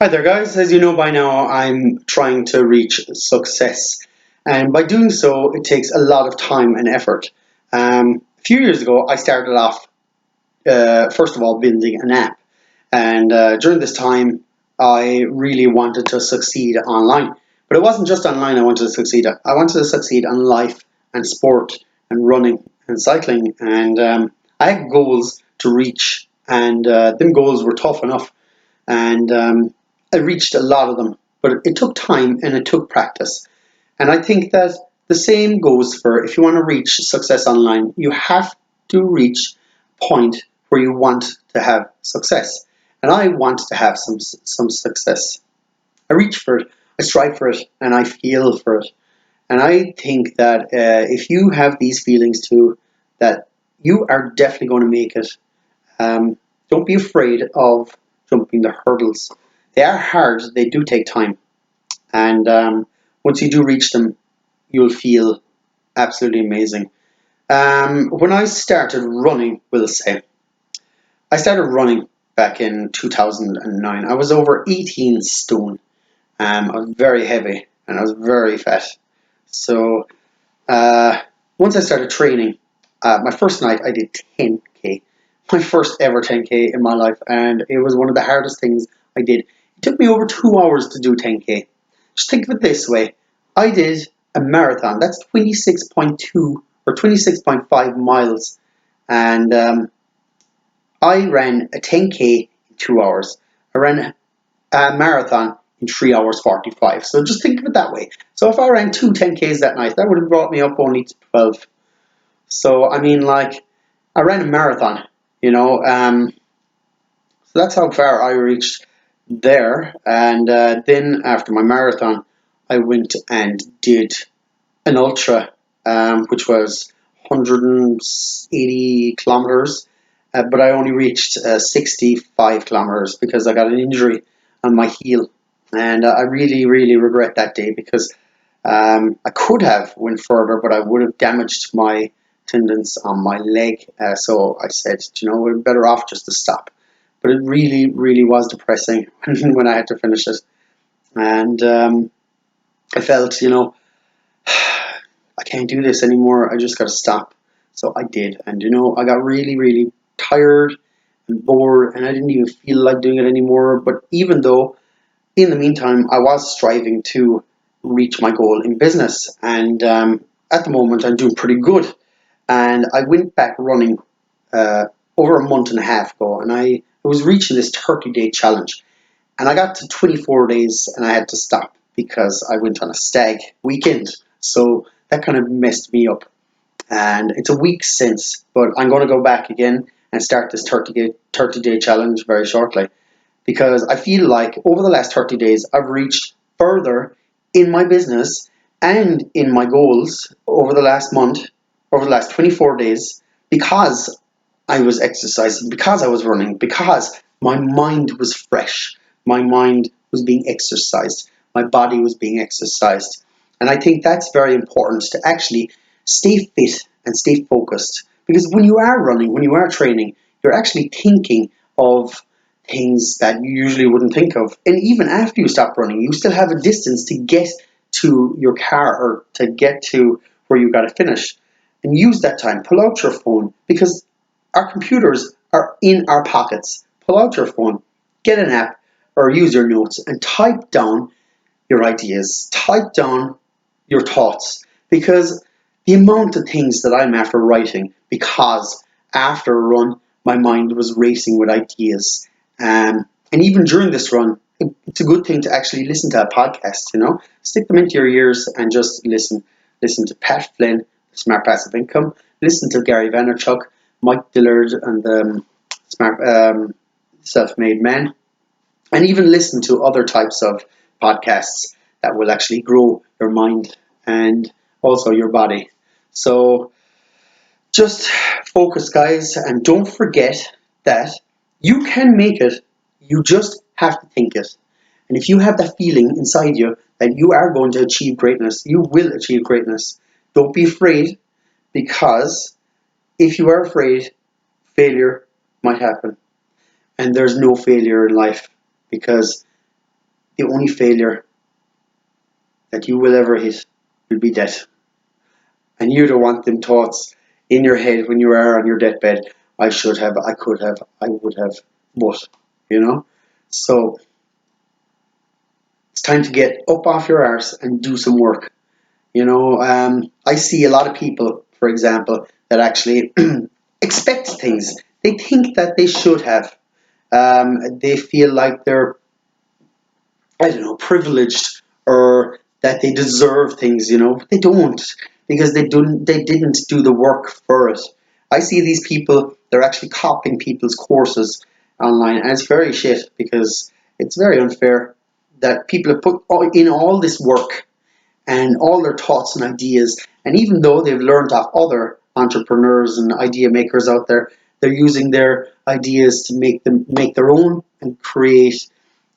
Hi there, guys. As you know by now, I'm trying to reach success. And by doing so, it takes a lot of time and effort. A few years ago, I started off, first of all, building an app. And during this time, I really wanted to succeed online. But it wasn't just online I wanted to succeed at. I wanted to succeed on life and sport and running and cycling. And I had goals to reach. And them goals were tough enough. And I reached a lot of them, but it took time and it took practice. And I think that the same goes for if you want to reach success online, you have to reach a point where you want to have success. And I want to have some success. I reach for it, I strive for it, and I feel for it. And I think that if you have these feelings too, that you are definitely going to make it. Don't be afraid of jumping the hurdles. They are hard, they do take time. And once you do reach them, you'll feel absolutely amazing. When I started running, we'll say, I started running back in 2009. I was over 18 stone. I was very heavy and I was very fat. So uh, once I started training, my first night I did 10k, my first ever 10k in my life, and it was one of the hardest things I did. It took me over 2 hours to do 10k. Just think of it this way: I did a marathon. That's 26.2 or 26.5 miles, and I ran a 10k in 2 hours. I ran a marathon in 3 hours 45. So just think of it that way. So if I ran two 10Ks that night, that would have brought me up only to 12. So, I mean, like, I ran a marathon, you know. So that's how far I reached there. And then after my marathon, I went and did an ultra, which was 180 kilometers. But I only reached 65 kilometers because I got an injury on my heel. And I really, really regret that day because I could have went further, but I would have damaged my tendons on my leg. So I said, you know, we're better off just to stop. But it really, really was depressing when I had to finish it. And I felt, you know, I can't do this anymore. I just got to stop. So I did. And, you know, I got really, really tired and bored, and I didn't even feel like doing it anymore. But even though, in the meantime, I was striving to reach my goal in business. And at the moment, I'm doing pretty good. And I went back running uh, over a month and a half ago, and I was reaching this 30-day challenge. And I got to 24 days and I had to stop because I went on a stag weekend. So that kind of messed me up. And it's a week since, but I'm going to go back again and start this 30-day challenge very shortly because I feel like over the last 30 days, I've reached further in my business and in my goals over the last month, over the last 24 days, because I was exercising, because I was running, because my mind was fresh, my mind was being exercised, my body was being exercised. And I think that's very important to actually stay fit and stay focused. Because when you are running, when you are training, you're actually thinking of things that you usually wouldn't think of. And even after you stop running, you still have a distance to get to your car or to get to where you got to finish. And use that time. Pull out your phone because our computers are in our pockets. Pull out your phone, get an app, or use your notes and type down your ideas. Type down your thoughts because the amount of things that I'm after writing because after a run, my mind was racing with ideas. And even during this run, it's a good thing to actually listen to a podcast, you know, stick them into your ears and just listen. Listen to Pat Flynn, Smart Passive Income. Listen to Gary Vaynerchuk, Mike Dillard, and Smart Self-Made Men, and even listen to other types of podcasts that will actually grow your mind and also your body. So just focus, guys, and don't forget that you can make it. You just have to think it. And if you have that feeling inside you that you are going to achieve greatness, you will achieve greatness. Don't be afraid because if you are afraid, failure might happen. And there's no failure in life because the only failure that you will ever hit will be death. And you don't want them thoughts in your head when you are on your deathbed. I should have, I could have, I would have, but, you know? So it's time to get up off your arse and do some work. I see a lot of people, for example, that actually expect things. They think that they should have. They feel like they're, I don't know, privileged, or that they deserve things, but they don't, because they didn't do the work for it. I see these people, they're actually copying people's courses online, and it's very shit, because it's very unfair that people have put in all this work and all their thoughts and ideas, and even though they've learned off other entrepreneurs and idea makers out there, they're using their ideas to make their own and create,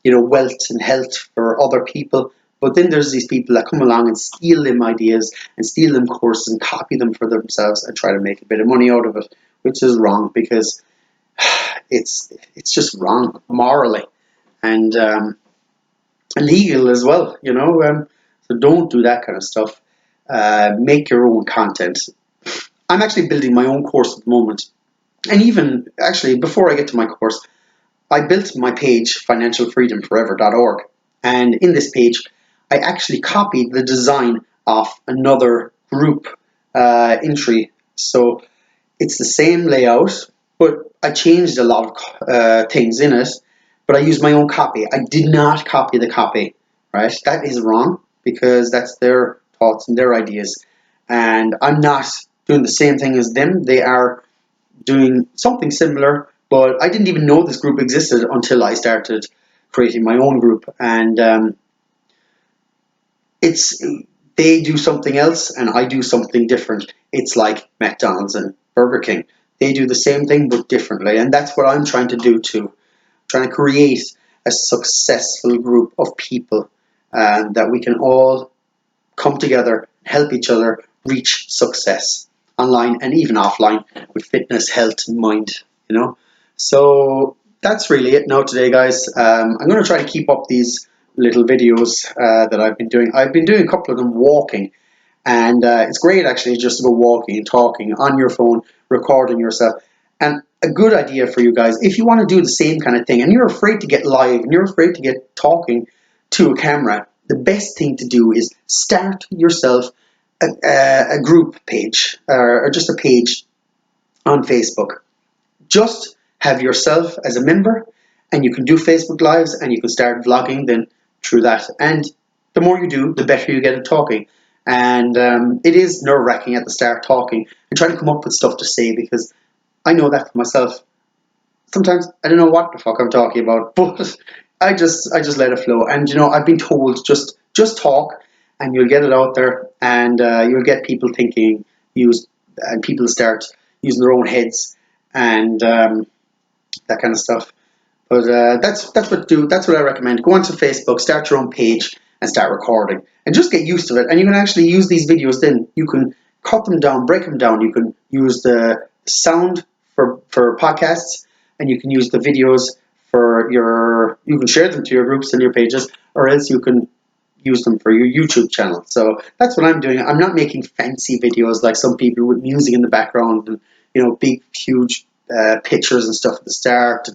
wealth and health for other people. But then there's these people that come along and steal them ideas and steal them courses and copy them for themselves and try to make a bit of money out of it, which is wrong, because it's just wrong morally, and illegal as well. So don't do that kind of stuff. Make your own content. I'm actually building my own course at the moment, and even actually before I get to my course, I built my page, financialfreedomforever.org, and in this page, I actually copied the design of another group entry. So it's the same layout, but I changed a lot of things in it, but I used my own copy. I did not copy the copy, right? That is wrong, because that's their thoughts and their ideas. And I'm not doing the same thing as them. They are doing something similar, but I didn't even know this group existed until I started creating my own group. And it's they do something else and I do something different. It's like McDonald's and Burger King. They do the same thing but differently, and that's what I'm trying to do too. Trying to create a successful group of people, that we can all come together, help each other reach success online and even offline, with fitness, health, and mind. So that's really it now today, guys. I'm going to try to keep up these little videos that I've been doing. I've been doing a couple of them walking, and it's great actually just to go walking and talking on your phone, recording yourself. And a good idea for you guys, if you want to do the same kind of thing and you're afraid to get live and you're afraid to get talking to a camera, the best thing to do is start yourself a group page, or just a page on Facebook. Just have yourself as a member, and you can do Facebook Lives and you can start vlogging then through that. And the more you do, the better you get at talking. And it is nerve-wracking at the start talking and trying to come up with stuff to say, because I know that for myself. Sometimes I don't know what the fuck I'm talking about, but I just let it flow. And I've been told just talk, and you'll get it out there, and you'll get people thinking, and people start using their own heads, and that kind of stuff. But that's what I recommend. Go onto Facebook, start your own page, and start recording, and just get used to it. And you can actually use these videos. Then you can cut them down, break them down. You can use the sound for podcasts, and you can use the videos for your. You can share them to your groups and your pages, or else you can use them for your YouTube channel. So that's what I'm doing. I'm not making fancy videos like some people with music in the background and big huge pictures and stuff at the start.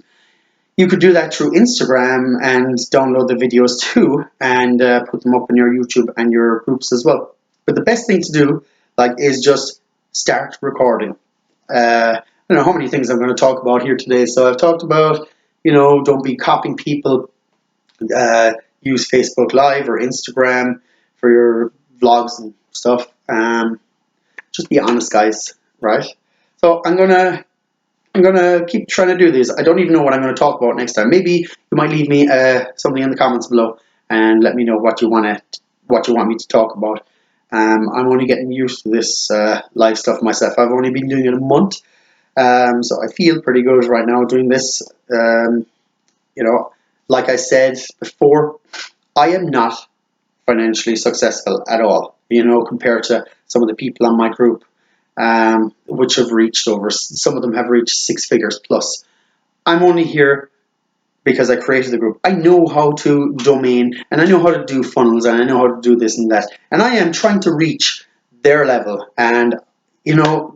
You could do that through Instagram and download the videos too, and put them up on your YouTube and your groups as well. But the best thing to do, is just start recording. I don't know how many things I'm going to talk about here today. So I've talked about, don't be copying people. Use Facebook Live or Instagram for your vlogs and stuff. Just be honest, guys. Right? So I'm gonna keep trying to do this. I don't even know what I'm gonna talk about next time. Maybe you might leave me something in the comments below and let me know what you want me to talk about. I'm only getting used to this live stuff myself. I've only been doing it a month, so I feel pretty good right now doing this. Like I said before, I am not financially successful at all. Compared to some of the people on my group, which have reached some of them have reached 6 figures plus. I'm only here because I created the group. I know how to domain, and I know how to do funnels, and I know how to do this and that. And I am trying to reach their level. And,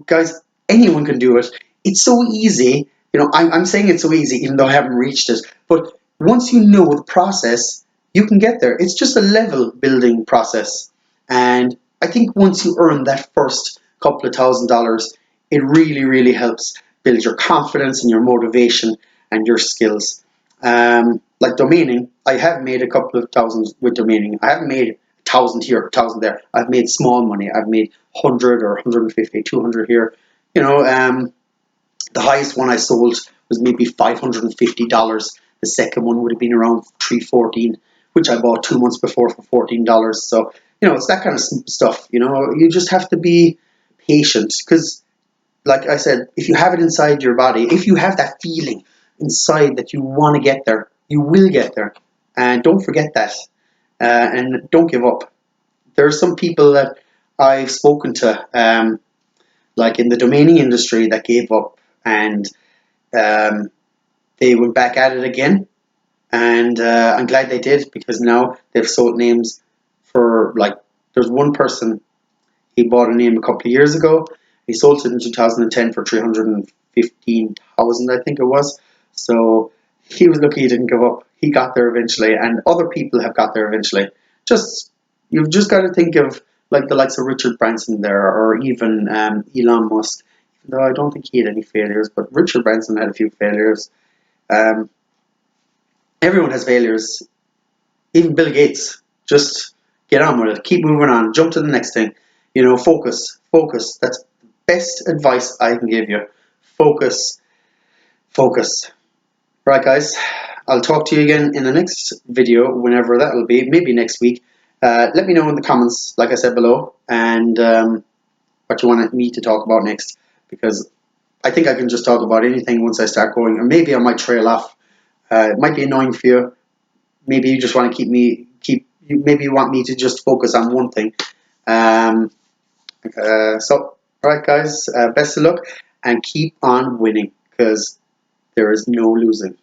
guys, anyone can do it. It's so easy. I'm saying it's so easy, even though I haven't reached it. But once you know the process, you can get there. It's just a level building process. And I think once you earn that first couple of $1,000, it really, really helps build your confidence and your motivation and your skills. Like domaining, I have made a couple of thousands with domaining. I haven't made 1,000 here, 1,000 there. I've made small money. I've made 100 or 150, 200 here. The highest one I sold was maybe $550. The second one would have been around 314, which I bought 2 months before for $14. So, it's that kind of stuff. You just have to be patient because, like I said, if you have it inside your body, if you have that feeling inside that you want to get there, you will get there. And don't forget that. And don't give up. There are some people that I've spoken to, like in the domaining industry, that gave up, and um, they went back at it again. And I'm glad they did, because now they've sold names for, like, there's one person, he bought a name a couple of years ago. He sold it in 2010 for 315,000, I think it was. So he was lucky he didn't give up. He got there eventually, and other people have got there eventually. You've just got to think of like the likes of Richard Branson there, or even Elon Musk. Though I don't think he had any failures, but Richard Branson had a few failures. Um, Everyone has failures. Even Bill Gates. Just get on with it. Keep moving on. Jump to the next thing. Focus. Focus. That's the best advice I can give you. Focus. Focus. Right, guys. I'll talk to you again in the next video, whenever that will be. Maybe next week. Let me know in the comments, like I said below, and what you want me to talk about next. Because I think I can just talk about anything once I start going. Or maybe I might trail off. It might be annoying for you. Maybe you just want to maybe you want me to just focus on one thing. So, all right, guys, best of luck, and keep on winning, because there is no losing.